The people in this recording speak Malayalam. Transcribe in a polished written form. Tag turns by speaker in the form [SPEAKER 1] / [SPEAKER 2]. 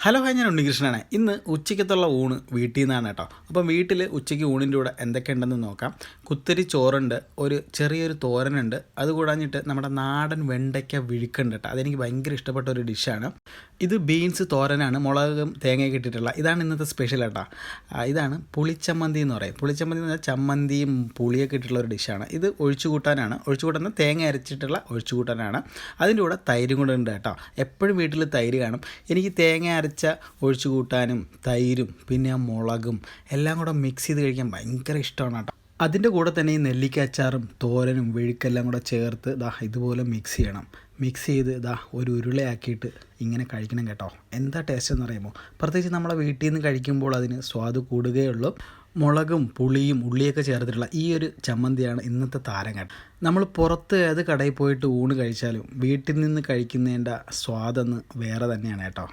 [SPEAKER 1] ഹലോ ഹായ്, ഞാൻ ഉണ്ണികൃഷ്ണനാണ്. ഇന്ന് ഉച്ചയ്ക്കത്തുള്ള ഊണ് വീട്ടിൽ നിന്നാണ് കേട്ടോ. അപ്പം വീട്ടിൽ ഉച്ചയ്ക്ക് ഊണിൻ്റെ കൂടെ എന്തൊക്കെയുണ്ടെന്ന് നോക്കാം. കുത്തരി ചോറുണ്ട്, ഒരു ചെറിയൊരു തോരനുണ്ട്, അത് കൂടാഞ്ഞിട്ട് നമ്മുടെ നാടൻ വെണ്ടയ്ക്ക വിഴുക്കുണ്ട് കേട്ടോ. അതെനിക്ക് ഭയങ്കര ഇഷ്ടപ്പെട്ട ഒരു ഡിഷാണ്. ഇത് ബീൻസ് തോരനാണ്, മുളകും തേങ്ങയൊക്കെ ഇട്ടിട്ടുള്ള. ഇതാണ് ഇന്നത്തെ സ്പെഷ്യൽ കേട്ടോ. ഇതാണ് പുളിച്ചമ്മന്തി എന്ന് പറയും. പുളിച്ചമ്മന്തി എന്ന് പറഞ്ഞാൽ ചമ്മന്തിയും പുളിയൊക്കെ ഇട്ടിട്ടുള്ള ഒരു ഡിഷാണ്. ഇത് ഒഴിച്ചുകൂട്ടാനാണ്. ഒഴിച്ചുകൂട്ടാൻ തേങ്ങ അരച്ചിട്ടുള്ള ഒഴിച്ചുകൂട്ടാനാണ്. അതിൻ്റെ കൂടെ തൈരും കൂടെ ഉണ്ട് കേട്ടോ. എപ്പോഴും വീട്ടിൽ തൈര് കാണും. എനിക്ക് തേങ്ങ അരച്ച ഒഴിച്ചു കൂട്ടാനും തൈരും പിന്നെ ആ മുളകും എല്ലാം കൂടെ മിക്സ് ചെയ്ത് കഴിക്കാൻ ഭയങ്കര ഇഷ്ടമാണ് കേട്ടോ. അതിൻ്റെ കൂടെ തന്നെ ഈ നെല്ലിക്ക അച്ചാറും തോരനും വെഴുക്കെല്ലാം കൂടെ ചേർത്ത് ഇതുപോലെ മിക്സ് ചെയ്യണം. മിക്സ് ചെയ്ത് ഒരു ഉരുളയാക്കിയിട്ട് ഇങ്ങനെ കഴിക്കണം കേട്ടോ. എന്താ ടേസ്റ്റ് എന്ന് അറിയുമോ? പ്രത്യേകിച്ച് നമ്മളെ വീട്ടിൽ നിന്ന് കഴിക്കുമ്പോൾ അതിന് സ്വാദ് കൂടുകയുള്ളൂ. മുളകും പുളിയും ഉള്ളിയൊക്കെ ചേർത്തിട്ടുള്ള ഈ ഒരു ചമ്മന്തിയാണ് ഇന്നത്തെ താരം കേട്ടോ. നമ്മൾ പുറത്ത് ഏത് കടയിൽ പോയിട്ട് ഊണ് കഴിച്ചാലും വീട്ടിൽ നിന്ന് കഴിക്കുന്നതിൻ്റെ സ്വാദൊന്ന് വേറെ തന്നെയാണ് കേട്ടോ.